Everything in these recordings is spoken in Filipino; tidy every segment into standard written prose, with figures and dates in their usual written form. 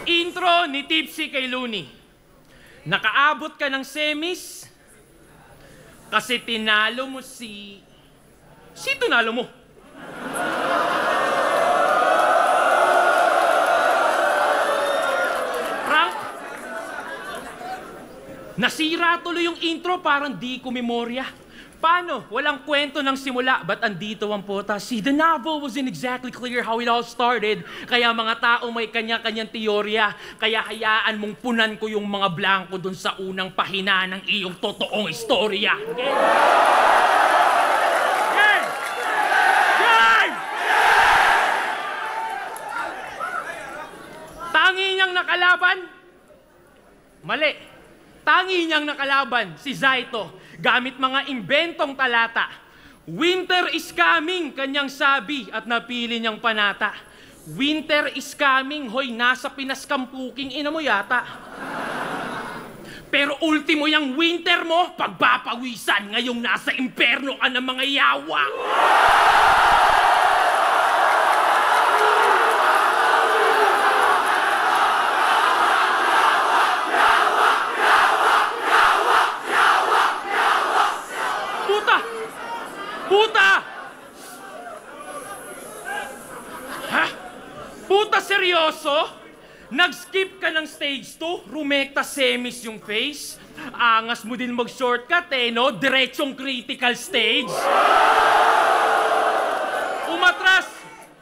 Intro ni Tipsy kay Looney. Nakaabot ka ng semis kasi tinalo mo si tinalo mo? Frank? Nasira tuloy yung intro, parang di ko memorya. Paano? Walang kwento ng simula. Ba't andito ang pota? See, the novel wasn't exactly clear how it all started. Kaya mga tao may kanya-kanyang teorya. Kaya hayaan mong punan ko yung mga blanco dun sa unang pahina ng iyong totoong istorya. Okay? Game! Game! Tangi niyang nakalaban? Mali. Tangi niyang nakalaban si Zaito gamit mga imbentong talata. Winter is coming, kanyang sabi at napili niyang panata. Winter is coming, hoy, nasa Pinas kampuking ina mo yata. Pero ultimo yung winter mo, pagpapawisan, ngayong nasa imperno ka ng mga yawa. Puta! Ha? Puta, seryoso? Nag-skip ka ng stage 2? Rumekta semis yung face? Angas mo din mag-shortcut no? Diretsong critical stage?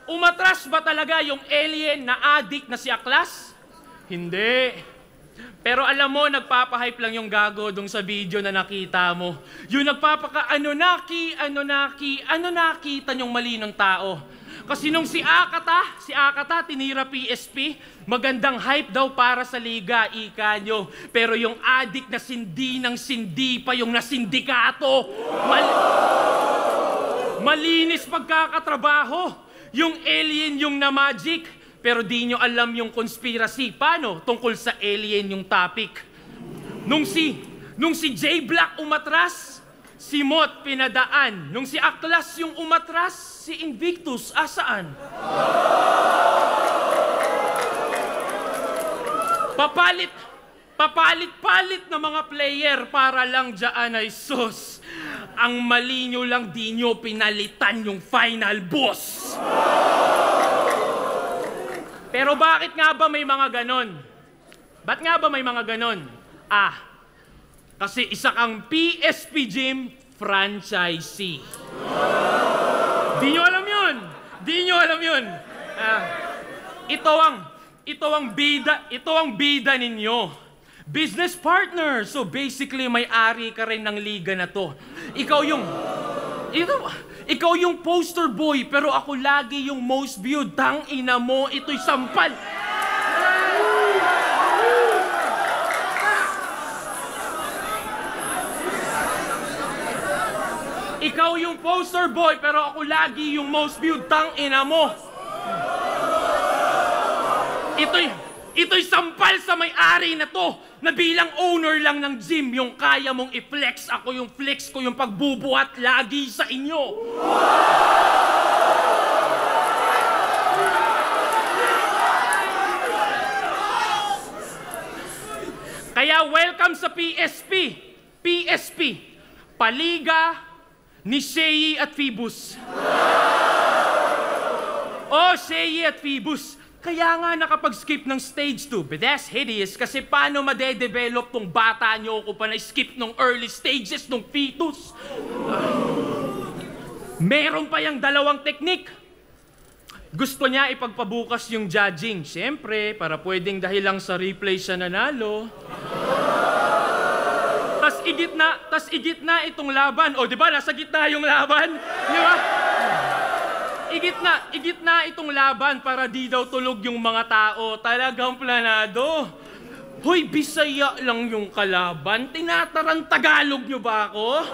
Umatras ba talaga yung alien na addict na si Aklas? Hindi. Pero alam mo, nagpapahype lang yung gago dun sa video na nakita mo. Yung ano nakita niyong mali ng tao. Kasi nung si Akata tinira PSP, magandang hype daw para sa liga, ika nyo. Pero yung addict na sindi pa yung nasindikato. Malinis pagkakatrabaho. Yung alien yung na-magic. Pero di nyo alam yung conspiracy. Paano? Tungkol sa alien yung topic. Nung si J Black umatras, si Mot pinadaan. Nung si Aklas yung umatras, si Invictus asaan? Papalit-palit na mga player para lang dyan ay sus. Ang mali nyo lang, di nyo pinalitan yung final boss. Pero bakit nga ba may mga ganon? Ba't nga ba may mga ganon? Kasi isa kang PSP Gym franchisee. Di nyo alam yun! Di nyo alam yun! Ito ang bida ninyo. Business partner! So basically, may-ari ka rin ng liga na to. Ikaw yung poster boy, pero ako lagi yung most viewed. Tangina mo, ito'y sampal. Ikaw yung poster boy, pero ako lagi yung most viewed. Tangina mo. Ito'y sampal sa may-ari na to, na bilang owner lang ng gym, yung kaya mong i-flex, ako yung flex ko, yung pagbubuhat lagi sa inyo. Kaya welcome sa PSP. PSP, Paliga ni Shei at Phoebus. Oh, Shei at Phoebus. Kaya nga nakapag-skip ng stage 2. But that's hideous kasi paano madedevelop tong bata nyo ko pa na-skip nung early stages nung fetus? Meron pa yung dalawang teknik. Gusto niya ipagpabukas yung judging. Siyempre, para pwedeng dahil lang sa replay siya nanalo. Tas igit na itong laban. O, di ba? Nasa gitna yung laban. Di ba? Igit na itong laban para di daw tulog yung mga tao. Talagang planado. Hoy, Bisaya lang yung kalaban. Tinatarang Tagalog nyo ba ako?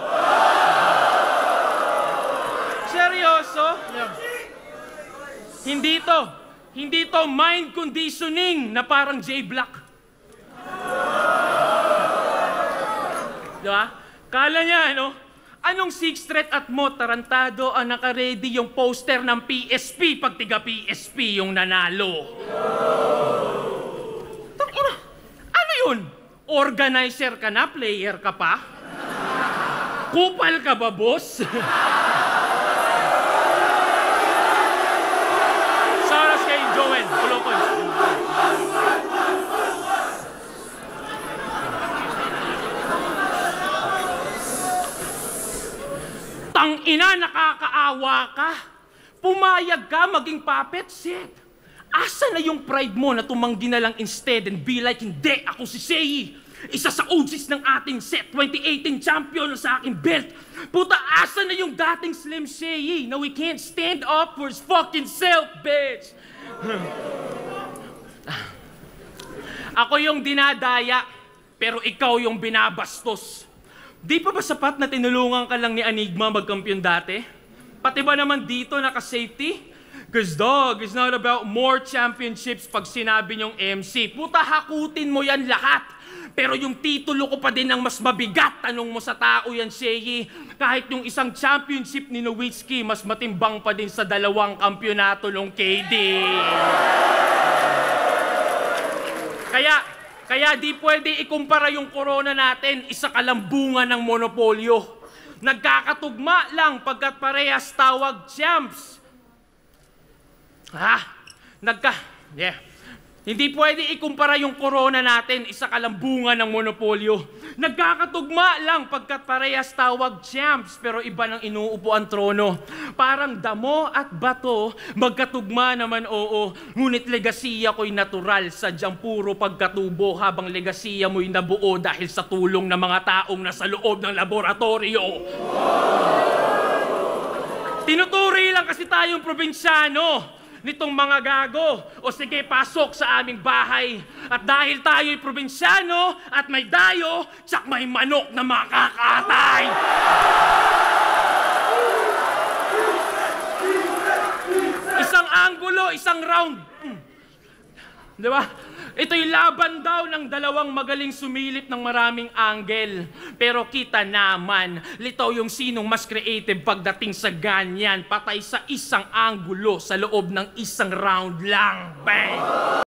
Seryoso? Hindi to mind conditioning na parang J Black. Diba? Kala niya, Anong Sixth Threat at Mo, tarantado ang naka-ready yung poster ng PSP pag tiga PSP yung nanalo. Ngayon, organizer ka na, player ka pa? Kupal ka ba, boss? Saras kay Joel, Ulocon. Tang-ina, nakakaawa ka. Pumayag ka maging puppet set. Asa na yung pride mo na tumanggi na lang instead and be like, hindi, ako si Sei. Isa sa OGs ng ating set, 2018 champion sa aking belt. Puta, asa na yung dating Slim Sei na we can't stand up for his fucking self, bitch. Ako yung dinadaya, pero ikaw yung binabastos. Di pa ba sapat na tinulungan ka lang ni Enigma magkampiyon dati? Pati ba naman dito naka-safety? Cause dog, it's not about more championships pag sinabi niyong MC. Puta, hakutin mo yan lahat. Pero yung titulo ko pa din ang mas mabigat. Tanong mo sa tao yan, Sei. Kahit yung isang championship ni Nowitzki, mas matimbang pa din sa 2 kampyonato ng KD. Kaya di pwede ikumpara yung corona natin, isa kalambungan ng monopolyo. Nagkakatugma lang pagkat parehas tawag champs. Hindi pwede ikumpara yung corona natin, isa kalambungan ng monopolyo. Nagkakatugma lang pagkat parehas tawag champs, pero iba ng inuupo ang trono. Parang damo at bato, magkatugma naman oo. Ngunit legasiya ko'y natural, sadyang puro pagkatubo, habang legasiya mo'y nabuo dahil sa tulong ng mga taong nasa loob ng laboratorio. Tinuturi lang kasi tayong probinsyano nitong mga gago. O sige, pasok sa aming bahay. At dahil tayo'y probinsyano at may dayo, tsak may manok na makakatay. Isang anggulo, isang round. Di ba? Ito'y laban daw ng 2 magaling sumilip ng maraming angle. Pero kita naman, litaw yung sinong mas creative pagdating sa ganyan. Patay sa isang anggulo sa loob ng isang round lang. Bang!